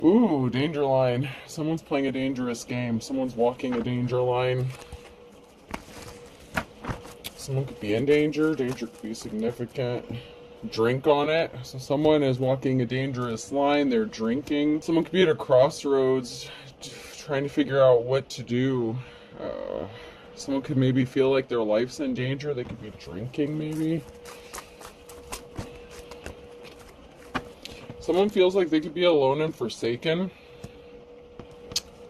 Ooh, danger line. Someone's playing a dangerous game. Someone's walking a danger line. Someone could be in danger. Danger could be significant. Drink on it. So someone is walking a dangerous line. They're drinking. Someone could be at a crossroads trying to figure out what to do. Someone could maybe feel like their life's in danger. They could be drinking, maybe. Someone feels like they could be alone and forsaken.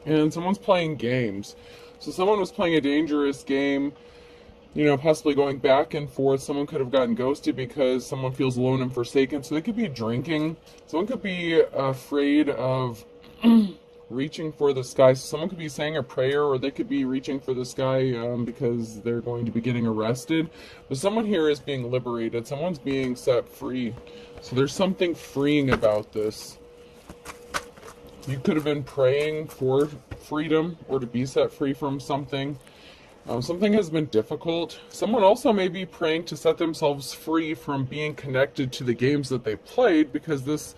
And someone's playing games. So someone was playing a dangerous game, possibly going back and forth. Someone could have gotten ghosted because someone feels alone and forsaken. So they could be drinking. Someone could be afraid of reaching for the sky. So someone could be saying a prayer, or they could be reaching for the sky because they're going to be getting arrested. But someone here is being liberated. Someone's being set free. So there's something freeing about this. You could have been praying for freedom or to be set free from something. Something has been difficult. Someone also may be praying to set themselves free from being connected to the games that they played, because this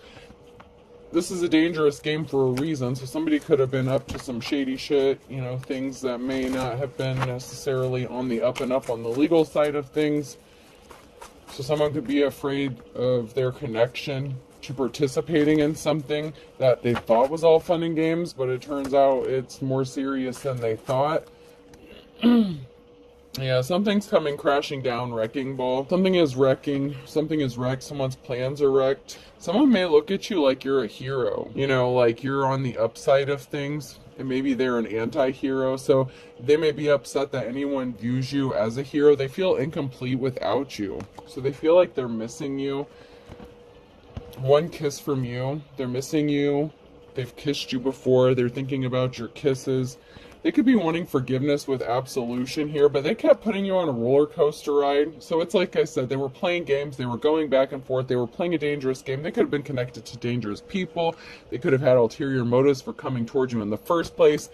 is a dangerous game for a reason. So somebody could have been up to some shady shit, things that may not have been necessarily on the up and up on the legal side of things. So someone could be afraid of their connection to participating in something that they thought was all fun and games, but it turns out it's more serious than they thought. Yeah, something's coming crashing down, wrecking ball. Something is wrecking, something is wrecked, someone's plans are wrecked. Someone may look at you like you're a hero, like you're on the upside of things, and maybe they're an anti-hero, so they may be upset that anyone views you as a hero. They feel incomplete without you, so they feel like they're missing you. One kiss from you, they're missing you. They've kissed you before, they're thinking about your kisses. They could be wanting forgiveness with absolution here, but they kept putting you on a roller coaster ride. So it's like I said, they were playing games, they were going back and forth, they were playing a dangerous game. They could have been connected to dangerous people. They could have had ulterior motives for coming towards you in the first place.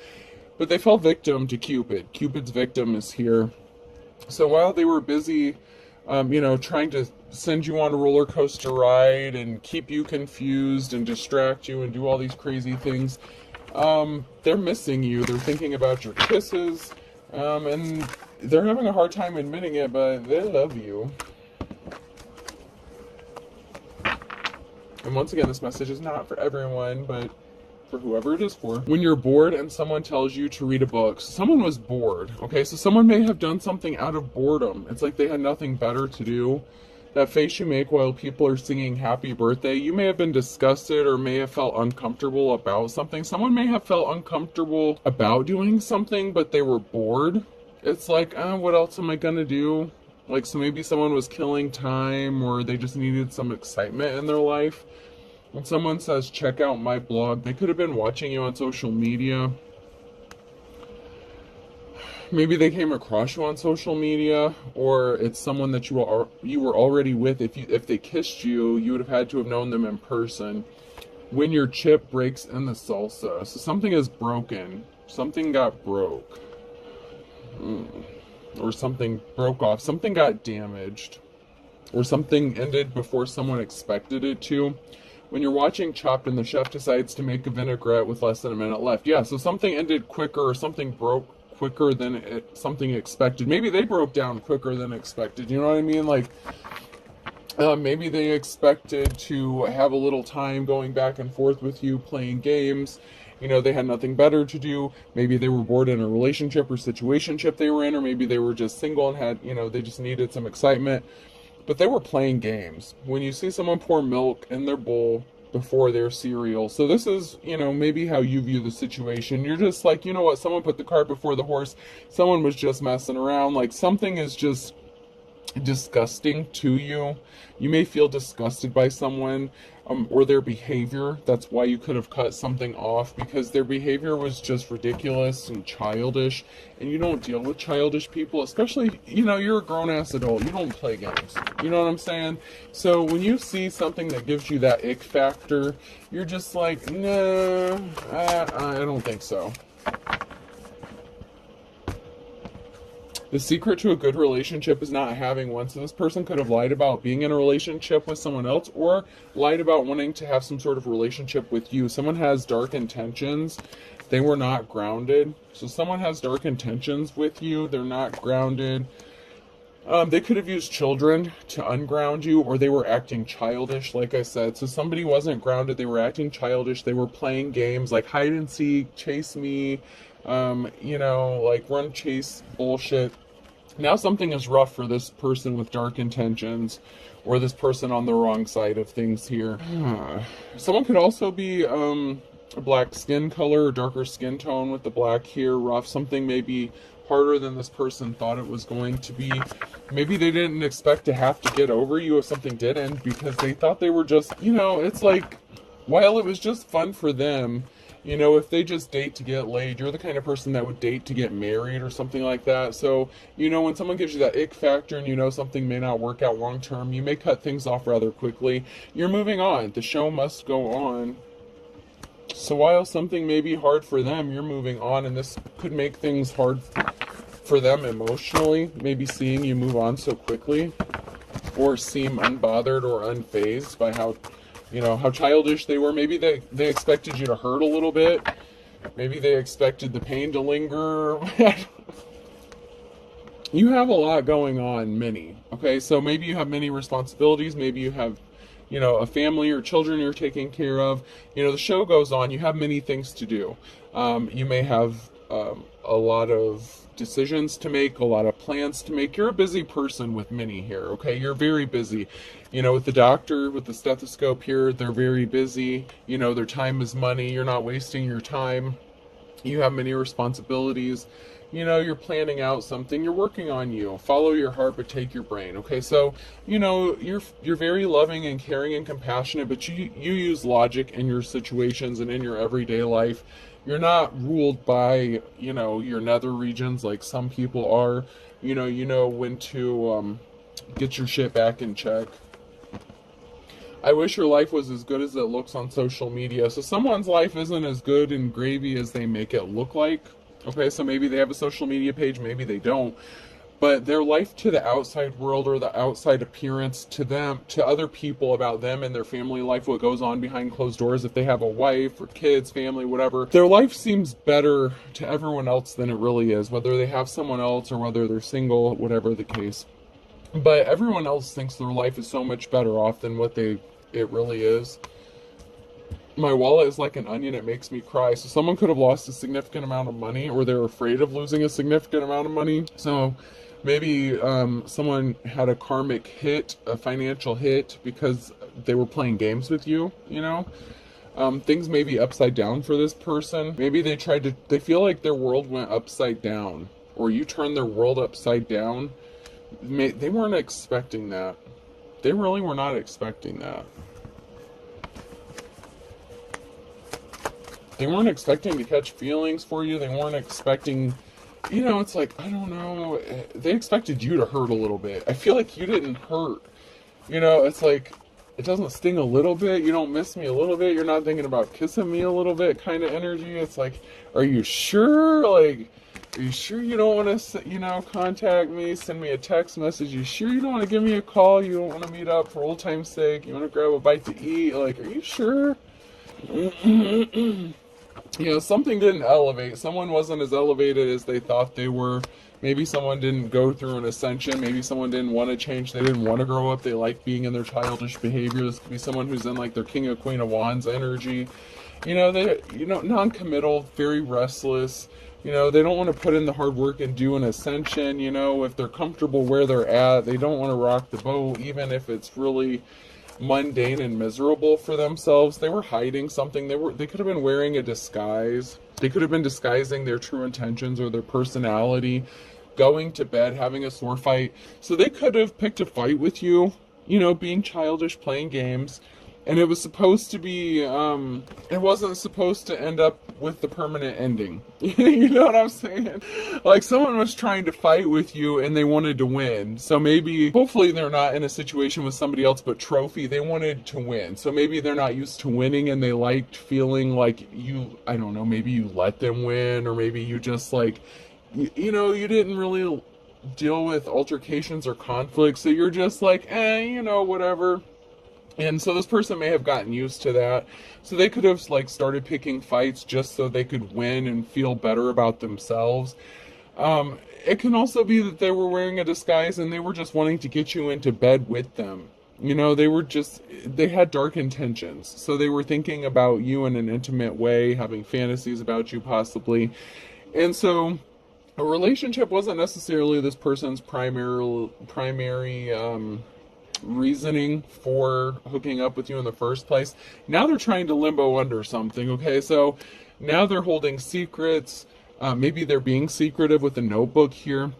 But they fell victim to Cupid. Cupid's victim is here. So while they were busy, trying to send you on a roller coaster ride and keep you confused and distract you and do all these crazy things, they're missing you. They're thinking about your kisses, and they're having a hard time admitting it, but they love you. And once again, this message is not for everyone, but for whoever it is for. When you're bored and someone tells you to read a book, someone was bored, okay? So someone may have done something out of boredom. It's like they had nothing better to do. That face you make while people are singing happy birthday, you may have been disgusted or may have felt uncomfortable about something. Someone may have felt uncomfortable about doing something, but they were bored. It's like, what else am I gonna do? So maybe someone was killing time, or they just needed some excitement in their life. When someone says, check out my blog, they could have been watching you on social media. Maybe they came across you on social media, or it's someone that you were already with. If they kissed you, you would have had to have known them in person. When your chip breaks in the salsa, so something is broken. Something got broke. Or something broke off. Something got damaged. Or something ended before someone expected it to. When you're watching Chopped and the chef decides to make a vinaigrette with less than a minute left. Yeah, so something ended quicker, or something broke quicker than something expected. Maybe they broke down quicker than expected. You know what I mean? Maybe they expected to have a little time going back and forth with you, playing games. They had nothing better to do. Maybe they were bored in a relationship or situationship they were in, or maybe they were just single and had, they just needed some excitement. But they were playing games. When you see someone pour milk in their bowl before their cereal. So this is, maybe how you view the situation. You're just like, you know what, someone put the cart before the horse. Someone was just messing around. Something is just disgusting to you. You may feel disgusted by someone or their behavior. That's why you could have cut something off, because their behavior was just ridiculous and childish, and you don't deal with childish people, especially, you're a grown-ass adult. You don't play games. You know what I'm saying? So when you see something that gives you that ick factor, you're just like, nah, I don't think so. The secret to a good relationship is not having one. So this person could have lied about being in a relationship with someone else, or lied about wanting to have some sort of relationship with you. Someone has dark intentions. They were not grounded. So someone has dark intentions with you. They're not grounded. They could have used children to unground you, or they were acting childish, like I said. So somebody wasn't grounded. They were acting childish. They were playing games like hide and seek, chase me, like run, chase bullshit. Now something is rough for this person with dark intentions, or this person on the wrong side of things here. Someone could also be a black skin color or darker skin tone with the black here. Rough. Something maybe harder than this person thought it was going to be. Maybe they didn't expect to have to get over you if something did end, because they thought they were just, it's like, while it was just fun for them, if they just date to get laid, you're the kind of person that would date to get married or something like that. So, when someone gives you that ick factor and something may not work out long term, you may cut things off rather quickly. You're moving on. The show must go on. So while something may be hard for them, you're moving on, and this could make things hard for them emotionally, maybe seeing you move on so quickly, or seem unbothered or unfazed by how childish they were. Maybe they expected you to hurt a little bit. Maybe they expected the pain to linger. You have a lot going on, many. Okay, so maybe you have many responsibilities. Maybe you have, a family or children you're taking care of. The show goes on. You have many things to do. You may have a lot of decisions to make, a lot of plans to make. You're a busy person with many here, okay? You're very busy. With the doctor, with the stethoscope here, they're very busy. Their time is money. You're not wasting your time. You have many responsibilities. You're planning out something. You're working on you. Follow your heart, but take your brain. Okay, so you're very loving and caring and compassionate, but you use logic in your situations and in your everyday life. You're not ruled by your nether regions like some people are. You know when to get your shit back in check. I wish your life was as good as it looks on social media. So someone's life isn't as good and gravy as they make it look like. Okay, so maybe they have a social media page, maybe they don't. But their life to the outside world, or the outside appearance to them, to other people about them and their family life, what goes on behind closed doors, if they have a wife or kids, family, whatever, their life seems better to everyone else than it really is, whether they have someone else or whether they're single, whatever the case. But everyone else thinks their life is so much better off than what it really is. My wallet is like an onion, it makes me cry. So someone could have lost a significant amount of money, or they're afraid of losing a significant amount of money. So maybe someone had a karmic hit, a financial hit, because they were playing games with you, Things may be upside down for this person. Maybe they feel like their world went upside down, or you turned their world upside down. They weren't expecting that. They really were not expecting that. They weren't expecting to catch feelings for you. They weren't expecting, it's like, I don't know. They expected you to hurt a little bit. I feel like you didn't hurt. It's like, it doesn't sting a little bit. You don't miss me a little bit. You're not thinking about kissing me a little bit kind of energy. It's like, are you sure? Like, are you sure you don't want to, contact me, send me a text message? You sure you don't want to give me a call? You don't want to meet up for old time's sake? You want to grab a bite to eat? Like, are you sure? Something didn't elevate. Someone wasn't as elevated as they thought they were. Maybe someone didn't go through an ascension. Maybe someone didn't want to change. They didn't want to grow up. They like being in their childish behavior. This could be someone who's in like their King of Queen of Wands energy. They non-committal, very restless. They don't want to put in the hard work and do an ascension. If they're comfortable where they're at, they don't want to rock the boat, even if it's really mundane and miserable for themselves. They were hiding something. They could have been wearing a disguise. They could have been disguising their true intentions or their personality, going to bed, having a sword fight. So they could have picked a fight with you, being childish, playing games. And it was supposed to be, it wasn't supposed to end up with the permanent ending. You know what I'm saying? Like, someone was trying to fight with you and they wanted to win. So maybe, hopefully they're not in a situation with somebody else but trophy. They wanted to win. So maybe they're not used to winning and they liked feeling like I don't know, maybe you let them win, or maybe you just like, you didn't really deal with altercations or conflicts, so you're just like, whatever. And so this person may have gotten used to that. So they could have like started picking fights just so they could win and feel better about themselves. It can also be that they were wearing a disguise and they were just wanting to get you into bed with them. They had dark intentions. So they were thinking about you in an intimate way, having fantasies about you possibly. And so a relationship wasn't necessarily this person's primary reasoning for hooking up with you in the first place. Now they're trying to limbo under something, okay? So now they're holding secrets. Maybe they're being secretive with a notebook here.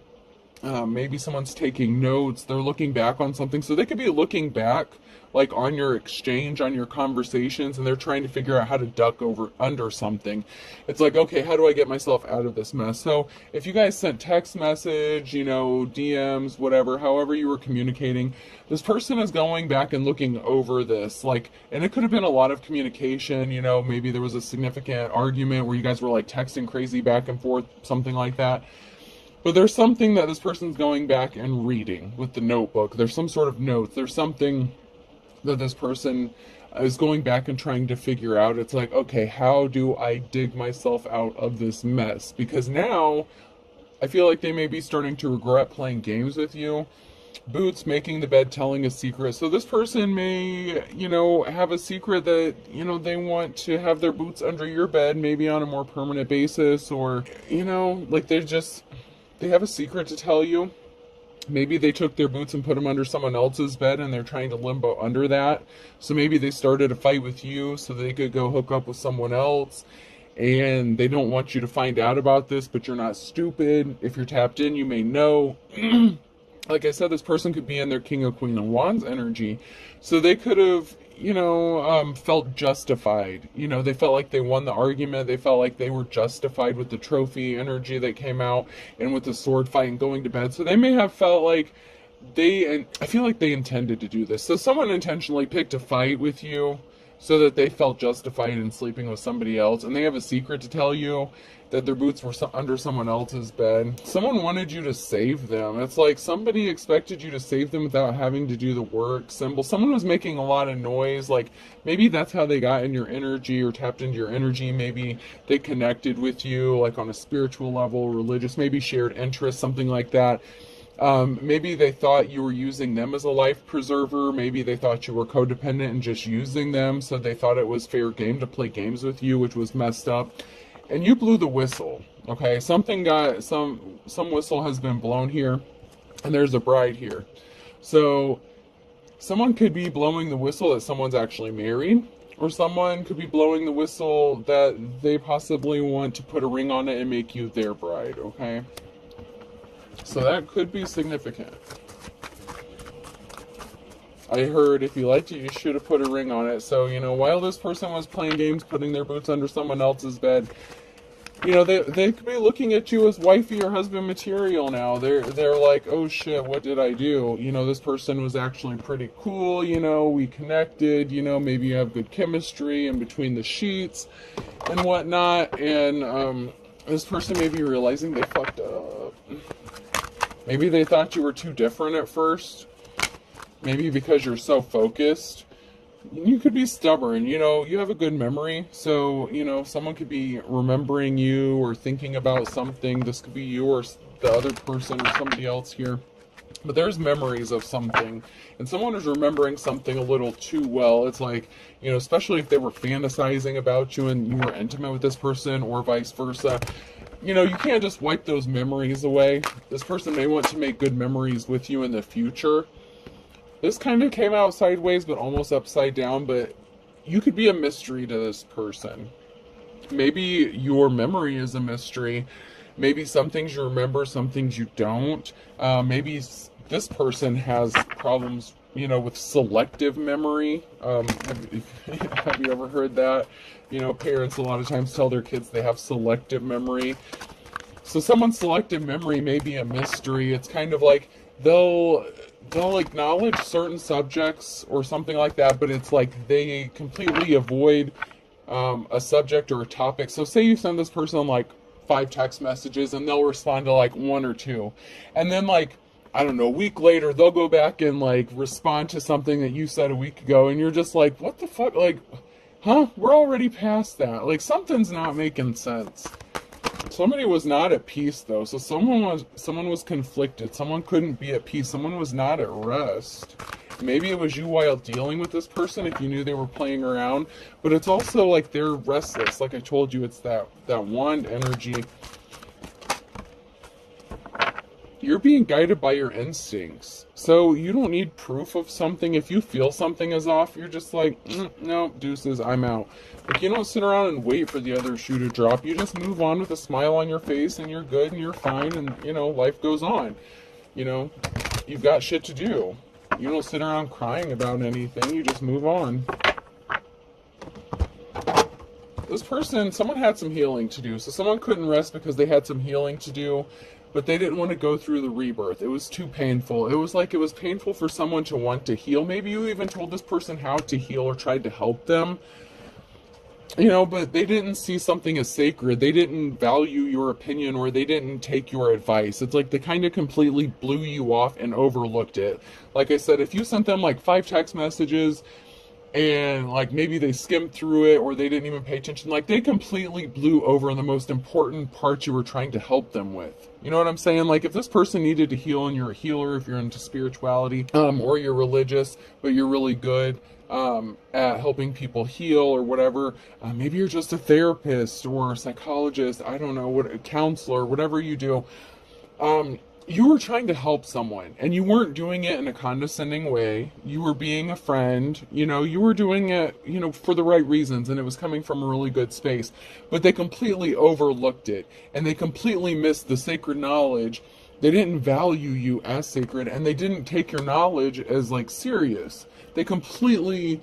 Maybe someone's taking notes. They're looking back on something. So they could be looking back like on your exchange, on your conversations, and they're trying to figure out how to duck under something. It's like, okay, how do I get myself out of this mess? So if you guys sent text message, DMs, whatever, however you were communicating, this person is going back and looking over this, and it could have been a lot of communication, maybe there was a significant argument where you guys were like texting crazy back and forth, something like that. But there's something that this person's going back and reading with the notebook. There's some sort of notes. There's something that this person is going back and trying to figure out. It's like, okay, how do I dig myself out of this mess? Because now I feel like they may be starting to regret playing games with you. Boots, making the bed, telling a secret. So this person may, have a secret that, they want to have their boots under your bed, maybe on a more permanent basis, or, they have a secret to tell you. Maybe they took their boots and put them under someone else's bed and they're trying to limbo under that. So maybe they started a fight with you so they could go hook up with someone else. And they don't want you to find out about this, but you're not stupid. If you're tapped in, you may know. Like I said, this person could be in their King or Queen of Wands energy. So they could have, felt justified. They felt like they won the argument. They felt like they were justified with the trophy energy that came out and with the sword fight and going to bed. So they may have felt like I feel like they intended to do this. So someone intentionally picked a fight with you so that they felt justified in sleeping with somebody else. And they have a secret to tell you that their boots were under someone else's bed. Someone wanted you to save them. It's like somebody expected you to save them without having to do the work. Someone was making a lot of noise. Like maybe that's how they got in your energy or tapped into your energy. Maybe they connected with you like on a spiritual level, religious, maybe shared interests, something like that. Maybe they thought you were using them as a life preserver. Maybe they thought you were codependent and just using them. So they thought it was fair game to play games with you, which was messed up. And you blew the whistle, okay? Some whistle has been blown here, and there's a bride here. So someone could be blowing the whistle that someone's actually married, or someone could be blowing the whistle that they possibly want to put a ring on it and make you their bride, okay? So that could be significant. I heard if you liked it, you should have put a ring on it. So, while this person was playing games, putting their boots under someone else's bed, they could be looking at you as wifey or husband material now. They're like, oh shit, what did I do? This person was actually pretty cool, we connected, maybe you have good chemistry in between the sheets and whatnot. And this person may be realizing they fucked up. Maybe they thought you were too different at first. Maybe because you're so focused. You could be stubborn, you have a good memory. So, someone could be remembering you or thinking about something. This could be you or the other person or somebody else here. But there's memories of something. And someone is remembering something a little too well. It's like, especially if they were fantasizing about you and you were intimate with this person or vice versa. You can't just wipe those memories away. This person may want to make good memories with you in the future. This kind of came out sideways, but almost upside down, but you could be a mystery to this person. Maybe your memory is a mystery. Maybe some things you remember, some things you don't. Maybe this person has problems, with selective memory. Have you ever heard that? Parents a lot of times tell their kids they have selective memory. So someone's selective memory may be a mystery. It's kind of like they'll acknowledge certain subjects or something like that, but it's like they completely avoid a subject or a topic. So say you send this person like 5 text messages and they'll respond to like 1 or 2. And then like, I don't know, a week later, they'll go back and like respond to something that you said a week ago. And you're just like, what the fuck? Like, huh? We're already past that. Like, something's not making sense. Somebody was not at peace though. So someone was conflicted. Someone couldn't be at peace. Someone was not at rest. Maybe it was you while dealing with this person if you knew they were playing around. But it's also like they're restless. Like I told you, it's that wand energy. You're being guided by your instincts. So you don't need proof of something. If you feel something is off, you're just like, no, deuces, I'm out. Like, you don't sit around and wait for the other shoe to drop. You just move on with a smile on your face and you're good and you're fine and, you know, life goes on. You know, you've got shit to do. You don't sit around crying about anything. You just move on. This person, someone had some healing to do. So someone couldn't rest because they had some healing to do. But they didn't want to go through the rebirth. It was too painful. It was like it was painful for someone to want to heal. Maybe you even told this person how to heal or tried to help them. You know, but they didn't see something as sacred. They didn't value your opinion or they didn't take your advice. It's like they kind of completely blew you off and overlooked it. Like I said, if you sent them like 5 text messages and like maybe they skimmed through it or they didn't even pay attention, like they completely blew over the most important part you were trying to help them with. You know what I'm saying? Like if this person needed to heal and you're a healer, if you're into spirituality, or you're religious, but you're really good at helping people heal or whatever, maybe you're just a therapist or a psychologist, I don't know, what, a counselor, whatever you do, you were trying to help someone and you weren't doing it in a condescending way. You were being a friend, you know, you were doing it, you know, for the right reasons and it was coming from a really good space, but they completely overlooked it and they completely missed the sacred knowledge. They didn't value you as sacred and they didn't take your knowledge as like serious. They completely,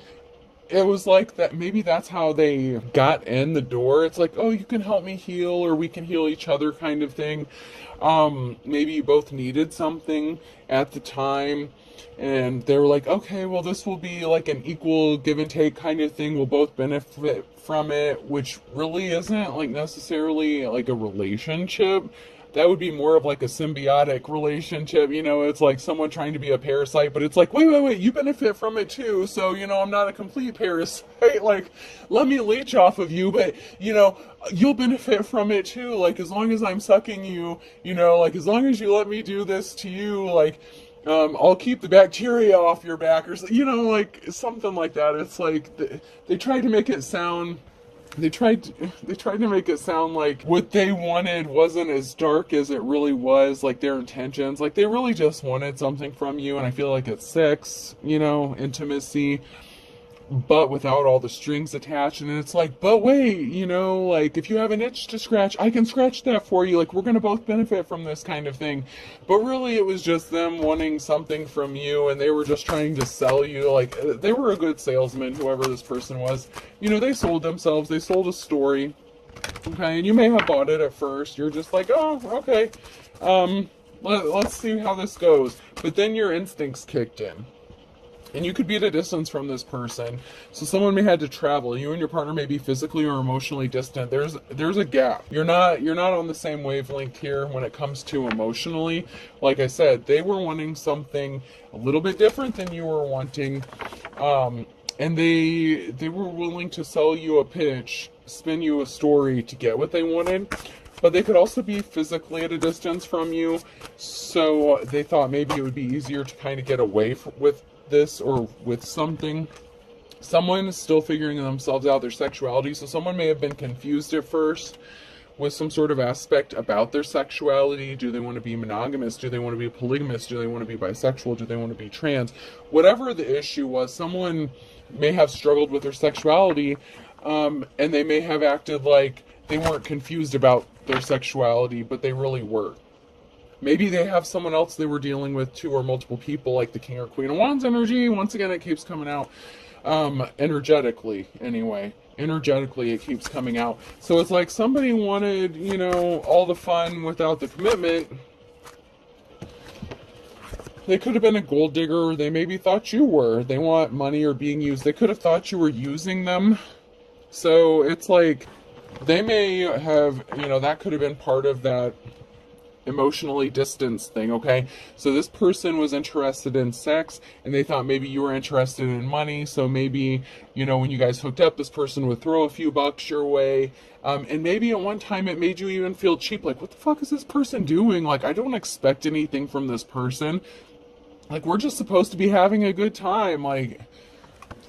it was like that, maybe that's how they got in the door. It's like, oh, you can help me heal or we can heal each other kind of thing. Maybe you both needed something at the time and they were like, okay, well, this will be like an equal give and take kind of thing. We'll both benefit from it, which really isn't like necessarily like a relationship. That would be more of like a symbiotic relationship, you know, it's like someone trying to be a parasite, but it's like, wait, you benefit from it too, so, you know, I'm not a complete parasite, like, let me leech off of you, but, you know, you'll benefit from it too, like, as long as I'm sucking you, you know, like, as long as you let me do this to you, like, I'll keep the bacteria off your back, or, you know, like, something like that. It's like, they tried to make it sound... They tried to make it sound like what they wanted wasn't as dark as it really was, like their intentions. Like they really just wanted something from you, and I feel like it's sex, you know, intimacy, but without all the strings attached. And it's like, but wait, you know, like if you have an itch to scratch, I can scratch that for you. Like we're going to both benefit from this kind of thing. But really it was just them wanting something from you and they were just trying to sell you. Like they were a good salesman, whoever this person was. You know, they sold themselves. They sold a story. Okay. And you may have bought it at first. You're just like, oh, okay. Let's see how this goes. But then your instincts kicked in. And you could be at a distance from this person. So someone may have to travel. You and your partner may be physically or emotionally distant. There's a gap. You're not on the same wavelength here when it comes to emotionally. Like I said, they were wanting something a little bit different than you were wanting. And they were willing to sell you a pitch, spin you a story to get what they wanted. But they could also be physically at a distance from you. So they thought maybe it would be easier to kind of get away with this or with something. Someone is still figuring themselves out, their sexuality, so someone may have been confused at first with some sort of aspect about their sexuality. Do they want to be monogamous? Do they want to be polygamous? Do they want to be bisexual? Do they want to be trans? Whatever the issue was, someone may have struggled with their sexuality, and they may have acted like they weren't confused about their sexuality, but they really were. Maybe they have someone else they were dealing with too, or multiple people, like the King or Queen of Wands energy. Once again, it keeps coming out energetically, anyway. Energetically, it keeps coming out. So it's like somebody wanted, you know, all the fun without the commitment. They could have been a gold digger, or they maybe thought you were. They want money or being used. They could have thought you were using them. So it's like, They may have, that could have been part of that emotionally distanced thing, okay? So this person was interested in sex and they thought maybe you were interested in money. So maybe, when you guys hooked up, this person would throw a few bucks your way. And maybe at one time it made you even feel cheap. Like, what the fuck is this person doing? Like, I don't expect anything from this person. Like, we're just supposed to be having a good time. Like,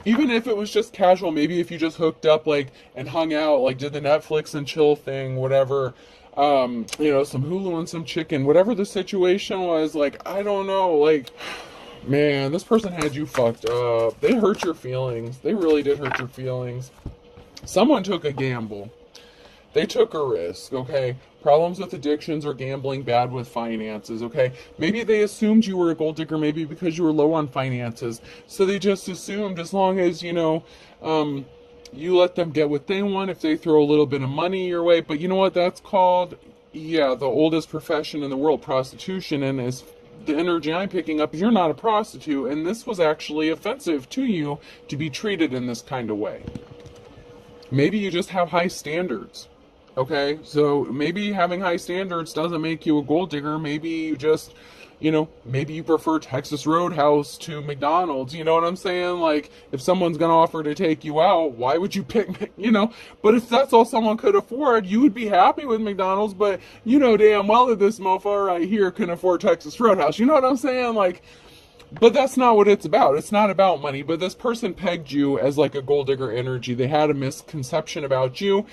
even if it was just casual, maybe if you just hooked up, like, and hung out, like, did the Netflix and chill thing, whatever, some Hulu and some chicken, whatever the situation was, like, I don't know, like, man, this person had you fucked up. They hurt your feelings. They really did hurt your feelings. Someone took a gamble. They took a risk, okay? Problems with addictions or gambling, bad with finances, okay? Maybe they assumed you were a gold digger, maybe because you were low on finances. So they just assumed as long as, you let them get what they want, if they throw a little bit of money your way. But you know what that's called? Yeah, the oldest profession in the world, prostitution. And as the energy I'm picking up, you're not a prostitute. And this was actually offensive to you to be treated in this kind of way. Maybe you just have high standards. Okay, so maybe having high standards doesn't make you a gold digger. Maybe you just, maybe you prefer Texas Roadhouse to McDonald's. You know what I'm saying? Like, if someone's going to offer to take you out, why would you pick, But if that's all someone could afford, you would be happy with McDonald's. But you know damn well that this mofo right here can afford Texas Roadhouse. You know what I'm saying? Like, but that's not what it's about. It's not about money. But this person pegged you as like a gold digger energy. They had a misconception about you.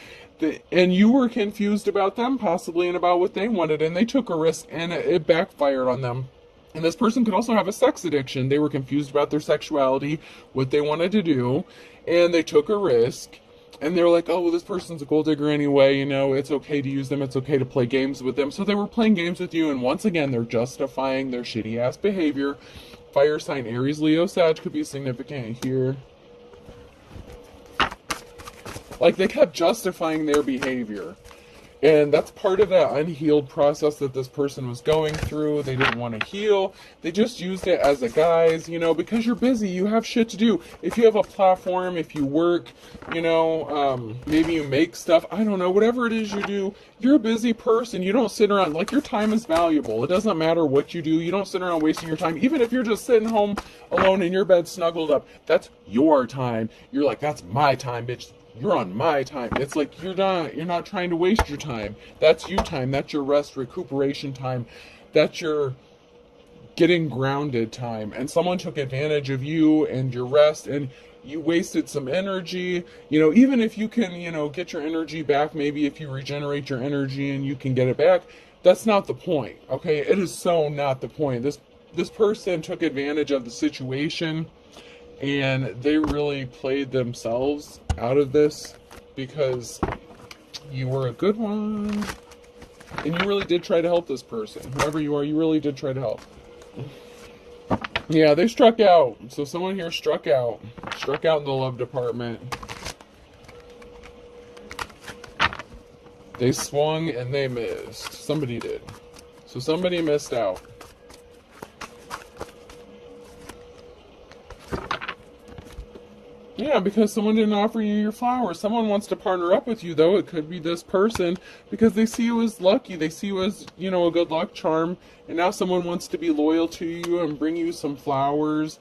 And you were confused about them, possibly, and about what they wanted. And they took a risk, and it backfired on them. And this person could also have a sex addiction. They were confused about their sexuality, what they wanted to do. And they took a risk. And they were like, oh, well, this person's a gold digger anyway. It's okay to use them. It's okay to play games with them. So they were playing games with you. And once again, they're justifying their shitty-ass behavior. Fire sign Aries, Leo, Sag could be significant here. Like, they kept justifying their behavior. And that's part of that unhealed process that this person was going through. They didn't want to heal. They just used it as a guise, because you're busy. You have shit to do. If you have a platform, if you work, maybe you make stuff. I don't know. Whatever it is you do, you're a busy person. You don't sit around. Like, your time is valuable. It doesn't matter what you do. You don't sit around wasting your time. Even if you're just sitting home alone in your bed snuggled up, that's your time. You're like, that's my time, bitch. You're on my time. It's like you're not trying to waste your time. That's you time. That's your rest, recuperation time. That's your getting grounded time. And someone took advantage of you and your rest, and you wasted some energy. Even if you can, get your energy back, maybe if you regenerate your energy and you can get it back, that's not the point. Okay? It is so not the point. This person took advantage of the situation, and they really played themselves out of this because you were a good one. And you really did try to help this person. Whoever you are, you really did try to help. Yeah, they struck out. So someone here struck out. Struck out in the love department. They swung and they missed. Somebody did. So somebody missed out. Yeah, because someone didn't offer you your flowers. Someone wants to partner up with you, though. It could be this person, because they see you as lucky. They see you as, a good luck charm. And now someone wants to be loyal to you and bring you some flowers.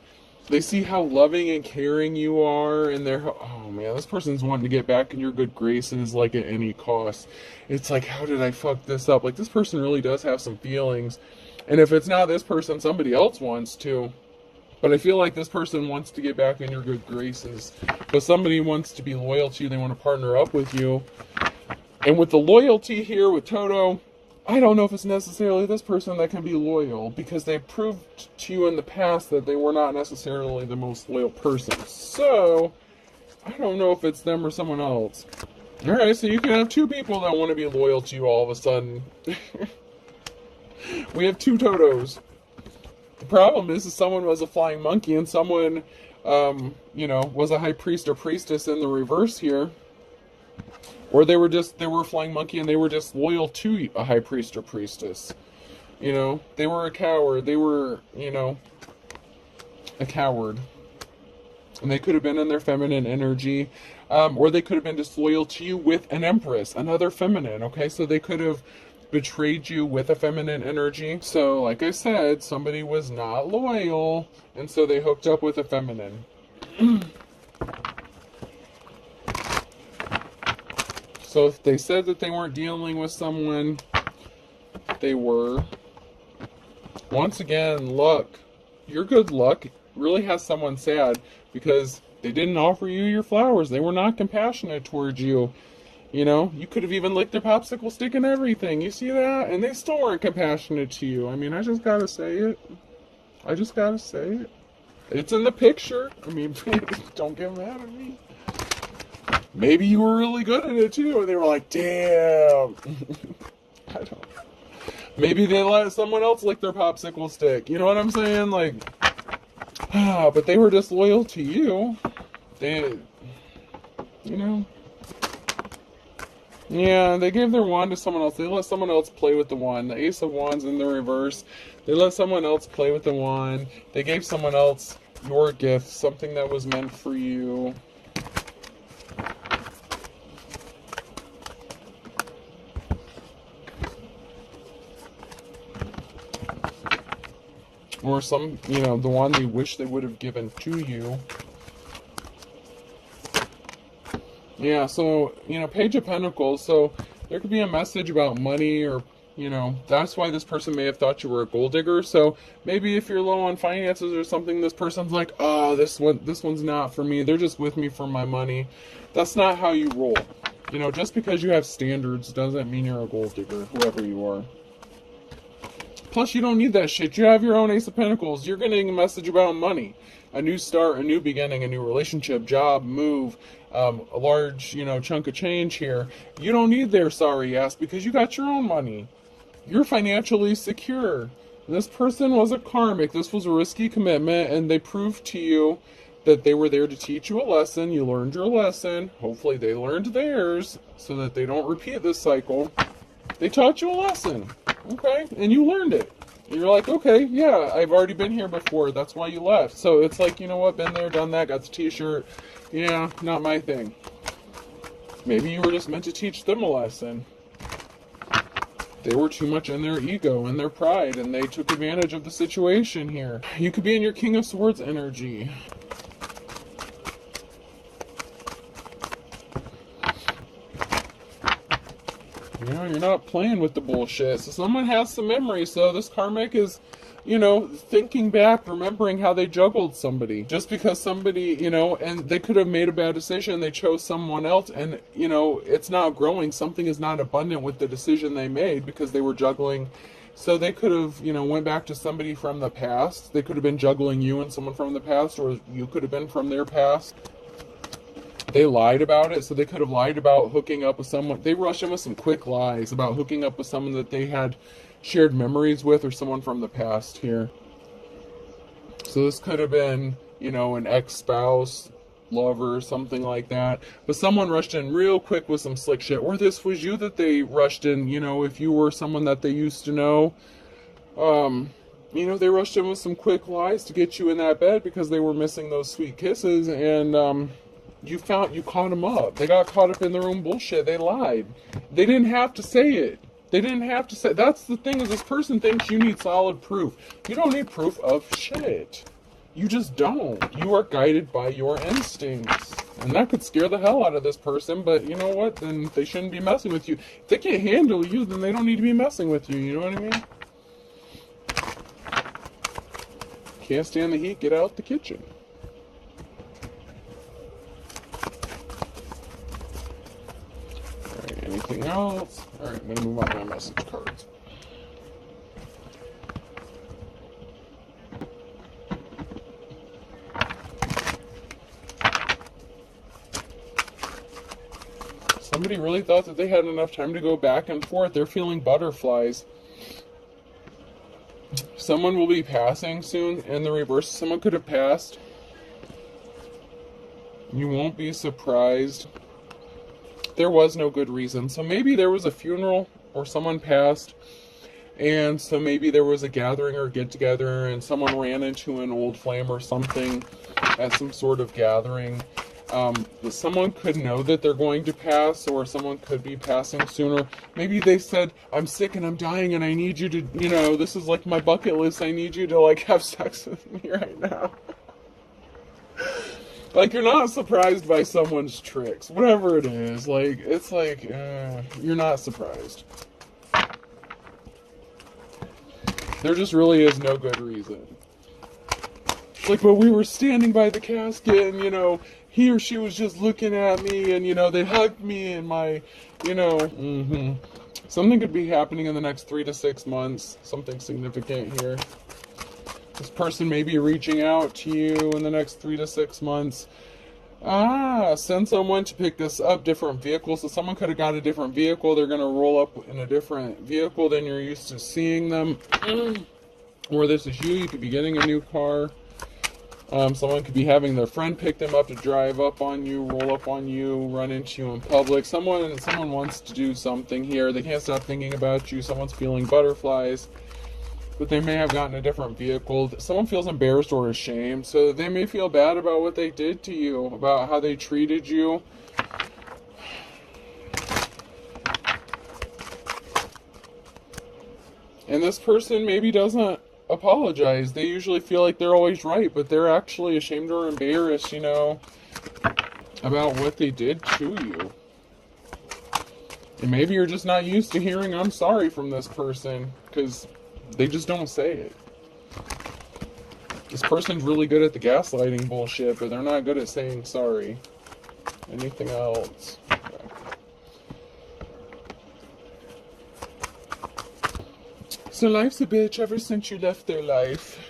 They see how loving and caring you are. And they're, oh man, this person's wanting to get back in your good graces, like, at any cost. It's like, how did I fuck this up? Like, this person really does have some feelings. And if it's not this person, somebody else wants to. But I feel like this person wants to get back in your good graces. But somebody wants to be loyal to you. They want to partner up with you. And with the loyalty here with Toto, I don't know if it's necessarily this person that can be loyal. Because they proved to you in the past that they were not necessarily the most loyal person. So, I don't know if it's them or someone else. Alright, so you can have two people that want to be loyal to you all of a sudden. We have two Totos. The problem is someone was a flying monkey and someone, was a high priest or priestess in the reverse here. Or they were a flying monkey and they were just loyal to a high priest or priestess. They were a coward. They were, a coward. And they could have been in their feminine energy. Or they could have been disloyal to you with an Empress, another feminine, okay? So they could have betrayed you with a feminine energy. So, like I said, somebody was not loyal, and so they hooked up with a feminine. So if they said that they weren't dealing with someone, they were. Once again, luck. Your good luck really has someone sad because they didn't offer you your flowers. They were not compassionate towards you. You know, you could have even licked their popsicle stick and everything. You see that? And they still weren't compassionate to you. I mean, I just gotta say it. I just gotta say it. It's in the picture. I mean, don't get mad at me. Maybe you were really good at it too, and they were like, damn. I don't know. Maybe they let someone else lick their popsicle stick. You know what I'm saying? Like, but they were disloyal to you. They, you know. Yeah, they gave their wand to someone else. They let someone else play with the wand. The Ace of Wands in the reverse. They let someone else play with the wand. They gave someone else your gift, something that was meant for you. Or some, you know, the one they wish they would have given to you. Yeah, so, you know, Page of Pentacles. So there could be a message about money, or, you know, that's why this person may have thought you were a gold digger. So maybe if you're low on finances or something, this person's like, oh, this one's not for me. They're just with me for my money. That's not how you roll. You know, just because you have standards doesn't mean you're a gold digger, whoever you are. Plus, you don't need that shit. You have your own Ace of Pentacles. You're getting a message about money. A new start, a new beginning, a new relationship, job, move, a large, you know, chunk of change here. You don't need their sorry ass because you got your own money. You're financially secure. This person was a karmic. This was a risky commitment, and they proved to you that they were there to teach you a lesson. You learned your lesson. Hopefully they learned theirs so that they don't repeat this cycle. They taught you a lesson. Okay, and you learned it. You're like, okay, yeah, I've already been here before. That's why you left. So it's like, you know what, been there, done that, got the t-shirt. Yeah, not my thing. Maybe you were just meant to teach them a lesson. They were too much in their ego and their pride, and they took advantage of the situation here. You could be in your King of Swords energy. You know, you're not playing with the bullshit. So someone has some memory. So this karmic is, you know, thinking back, remembering how they juggled somebody. Just because somebody, you know, and they could have made a bad decision. They chose someone else, and, you know, it's not growing. Something is not abundant with the decision they made because they were juggling. So they could have, you know, went back to somebody from the past. They could have been juggling you and someone from the past, or you could have been from their past. They lied about it, so they could have lied about hooking up with someone. They rushed in with some quick lies about hooking up with someone that they had shared memories with, or someone from the past here. So this could have been, you know, an ex-spouse, lover, something like that. But someone rushed in real quick with some slick shit. Or this was you that they rushed in, you know, if you were someone that they used to know. You know, they rushed in with some quick lies to get you in that bed because they were missing those sweet kisses, and, you caught them up. They got caught up in their own bullshit. They lied. They didn't have to say it. They didn't have to say. That's the thing, is this person thinks you need solid proof. You don't need proof of shit. You just don't. You are guided by your instincts. And that could scare the hell out of this person, but you know what? Then they shouldn't be messing with you. If they can't handle you, then they don't need to be messing with you. You know what I mean? Can't stand the heat? Get out the kitchen. Anything else? Alright, I'm going to move on to my message cards. Somebody really thought that they had enough time to go back and forth. They're feeling butterflies. Someone will be passing soon. In the reverse, someone could have passed. You won't be surprised. There was no good reason. So maybe there was a funeral or someone passed, and so maybe there was a gathering or get together and someone ran into an old flame or something at some sort of gathering. Someone could know that they're going to pass, or someone could be passing sooner. Maybe they said, I'm sick and I'm dying and I need you to, this is like my bucket list. I need you to like have sex with me right now. Like, you're not surprised by someone's tricks, whatever it is. Like, it's like, you're not surprised. There just really is no good reason. Like, but we were standing by the casket and, he or she was just looking at me and, they hugged me and my, Something could be happening in the next 3 to 6 months. Something significant here. This person may be reaching out to you in the next 3 to 6 months. Send someone to pick this up, different vehicles. So someone could have got a different vehicle. They're going to roll up in a different vehicle than you're used to seeing them. Or this is you. You could be getting a new car. Someone could be having their friend pick them up to drive up on you, roll up on you, run into you in public. Someone wants to do something here. They can't stop thinking about you. Someone's feeling butterflies. But they may have gotten a different vehicle. Someone feels embarrassed or ashamed, so they may feel bad about what they did to you, about how they treated you. And this person maybe doesn't apologize. They usually feel like they're always right, but they're actually ashamed or embarrassed, about what they did to you. And maybe you're just not used to hearing I'm sorry from this person, because they just don't say it. This person's really good at the gaslighting bullshit, but they're not good at saying sorry. Anything else? Okay. So life's a bitch ever since you left their life.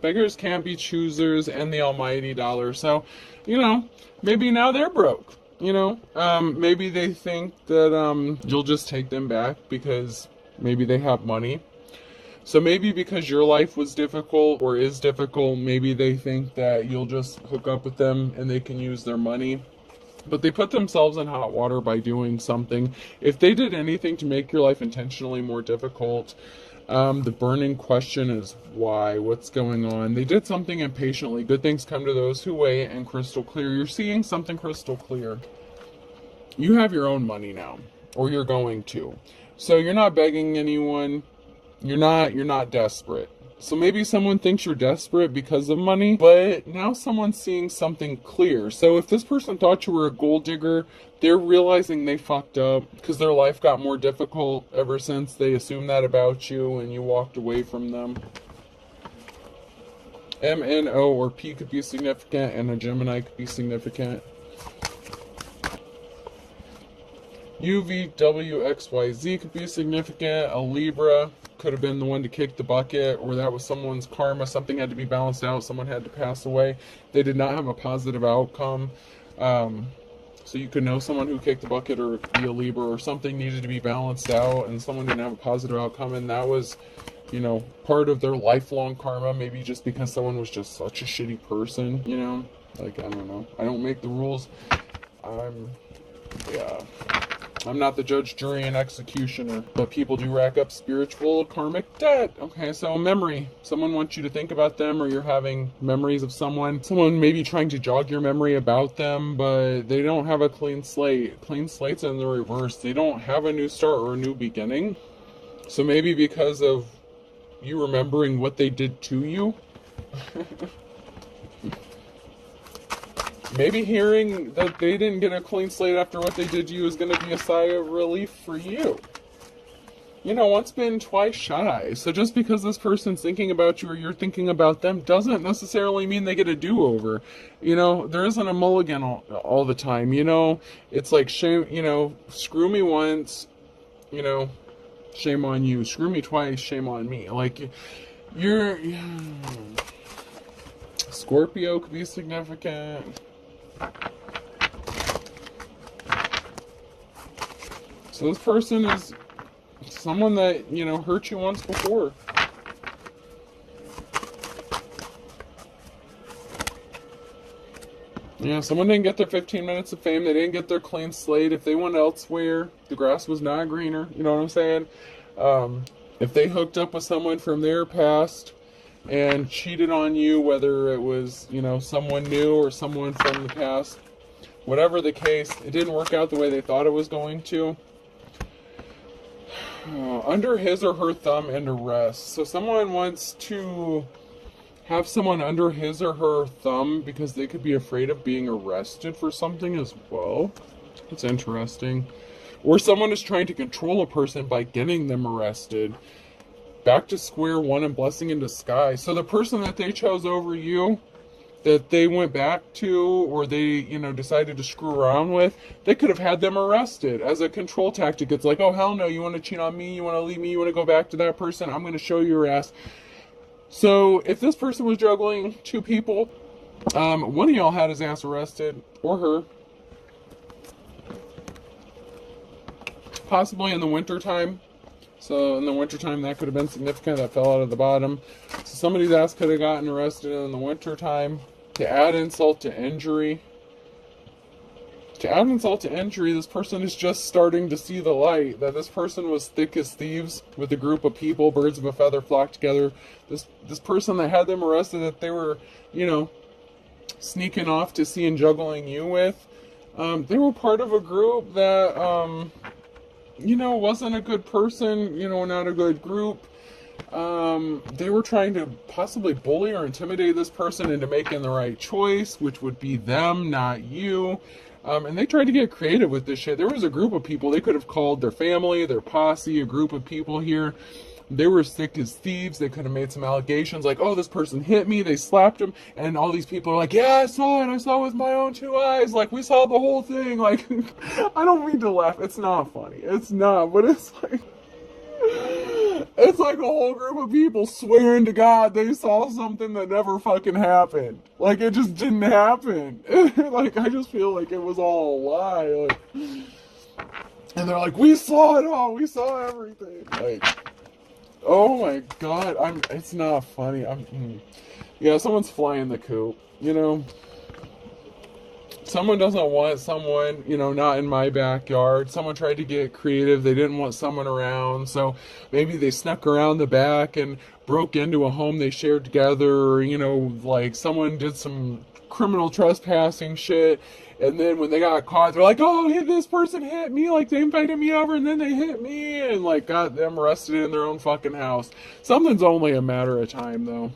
Beggars can't be choosers and the almighty dollar. So, maybe now they're broke. Maybe they think that you'll just take them back because maybe they have money. So maybe because your life was difficult or is difficult, maybe they think that you'll just hook up with them and they can use their money. But they put themselves in hot water by doing something. If they did anything to make your life intentionally more difficult, the burning question is why? What's going on? They did something impatiently. Good things come to those who wait, and crystal clear. You're seeing something crystal clear. You have your own money now, or you're going to. So you're not begging anyone. You're not desperate. So maybe someone thinks you're desperate because of money, but now someone's seeing something clear. So if this person thought you were a gold digger, they're realizing they fucked up because their life got more difficult ever since they assumed that about you and you walked away from them. M, N, O, or P could be significant, and a Gemini could be significant. U, V, W, X, Y, Z could be significant. A Libra could have been the one to kick the bucket, or that was someone's karma. Something had to be balanced out. Someone had to pass away. They did not have a positive outcome. So you could know someone who kicked the bucket, or be a Libra, or something needed to be balanced out, and someone didn't have a positive outcome, and that was, part of their lifelong karma. Maybe just because someone was just such a shitty person, Like, I don't know. I don't make the rules. I'm not the judge, jury, and executioner, but people do rack up spiritual karmic debt. Okay, so memory. Someone wants you to think about them, or you're having memories of someone. Someone may be trying to jog your memory about them, but they don't have a clean slate. Clean slate's in the reverse. They don't have a new start or a new beginning. So maybe because of you remembering what they did to you, maybe hearing that they didn't get a clean slate after what they did to you is going to be a sigh of relief for you. Once bitten, twice shy. So just because this person's thinking about you or you're thinking about them doesn't necessarily mean they get a do-over. There isn't a mulligan all the time. It's like shame, screw me once, shame on you. Screw me twice, shame on me. Like, Scorpio could be significant. So this person is someone that, hurt you once before. Yeah, someone didn't get their 15 minutes of fame. They didn't get their clean slate. If they went elsewhere, the grass was not greener. You know what I'm saying? If they hooked up with someone from their past and cheated on you, whether it was, someone new or someone from the past, Whatever the case, it didn't work out the way they thought it was going to. Under his or her thumb and arrest. So someone wants to have someone under his or her thumb because they could be afraid of being arrested for something as well. That's interesting. Or someone is trying to control a person by getting them arrested. Back to square one and blessing in disguise. So the person that they chose over you, that they went back to, or they, decided to screw around with, they could have had them arrested as a control tactic. It's like, oh, hell no, you want to cheat on me, you want to leave me, you want to go back to that person, I'm going to show you your ass. So if this person was juggling two people, one of y'all had his ass arrested, or her, possibly in the wintertime. So in the wintertime, that could have been significant. That fell out of the bottom. So somebody's ass could have gotten arrested in the wintertime. To add insult to injury. This person is just starting to see the light. That this person was thick as thieves with a group of people. Birds of a feather flock together. This person that had them arrested, that they were, sneaking off to see and juggling you with. They were part of a group that... wasn't a good person, not a good group. They were trying to possibly bully or intimidate this person into making the right choice, which would be them, not you. And they tried to get creative with this shit. There was a group of people, they could have called their family, their posse, a group of people here. They were sick as thieves. They could have made some allegations like, oh, this person hit me, they slapped him, and all these people are like, yeah, I saw it with my own two eyes, like, we saw the whole thing, like, I don't mean to laugh, it's not funny, it's not, but it's like a whole group of people swearing to God they saw something that never fucking happened, like, it just didn't happen, like, I just feel like it was all a lie, like, and they're like, we saw it all, we saw everything, like, oh my God, it's not funny. Yeah, someone's flying the coop, Someone doesn't want someone, not in my backyard. Someone tried to get creative. They didn't want someone around. So maybe they snuck around the back and broke into a home they shared together. Or, like someone did some criminal trespassing shit. And then when they got caught, they're like, oh, this person hit me. Like, they invited me over and then they hit me. And, like, got them arrested in their own fucking house. Something's only a matter of time, though.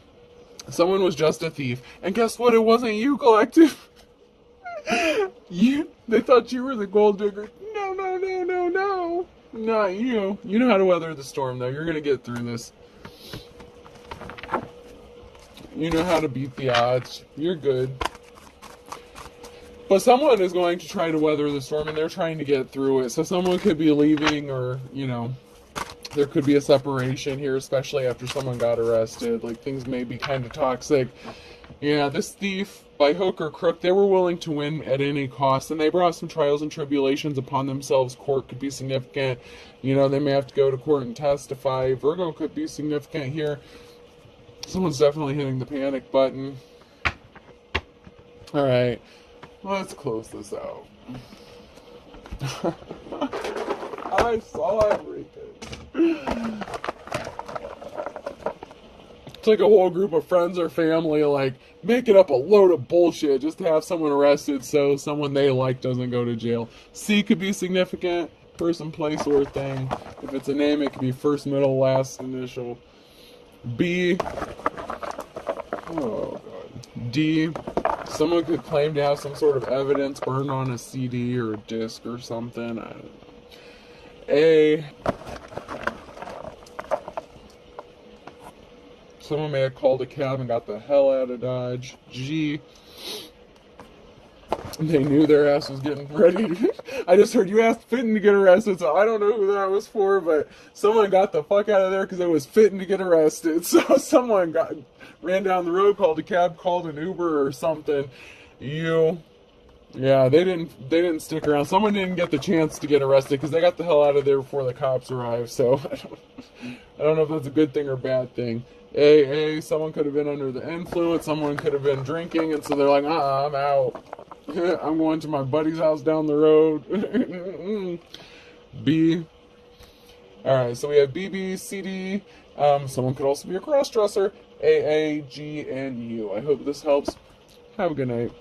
Someone was just a thief. And guess what? It wasn't you, collective. They thought you were the gold digger. No. Not you. You know how to weather the storm, though. You're going to get through this. You know how to beat the odds. You're good. But someone is going to try to weather the storm, and they're trying to get through it. So someone could be leaving, or, there could be a separation here, especially after someone got arrested. Like, things may be kind of toxic. Yeah, this thief, by hook or crook, they were willing to win at any cost, and they brought some trials and tribulations upon themselves. Court could be significant. They may have to go to court and testify. Virgo could be significant here. Someone's definitely hitting the panic button. All right. Let's close this out. I saw everything. It's like a whole group of friends or family, like, making up a load of bullshit just to have someone arrested so someone they like doesn't go to jail. C could be significant. Person, place, or thing. If it's a name, it could be first, middle, last initial. B. Oh, God. D. Someone could claim to have some sort of evidence burned on a CD or a disc or something. I don't know. A. Someone may have called a cab and got the hell out of Dodge. G. They knew their ass was getting ready. I just heard you asked fitting to get arrested, so I don't know who that was for, but someone got the fuck out of there because it was fitting to get arrested. So someone ran down the road, called a cab, called an Uber or something. Yeah, they didn't stick around. Someone didn't get the chance to get arrested because they got the hell out of there before the cops arrived. So I don't know if that's a good thing or bad thing. Someone could have been under the influence. Someone could have been drinking, and so they're like, I'm out. I'm going to my buddy's house down the road. B. Alright, so we have B, B, C, D. Someone could also be a cross-dresser. A, G, and U. I hope this helps. Have a good night.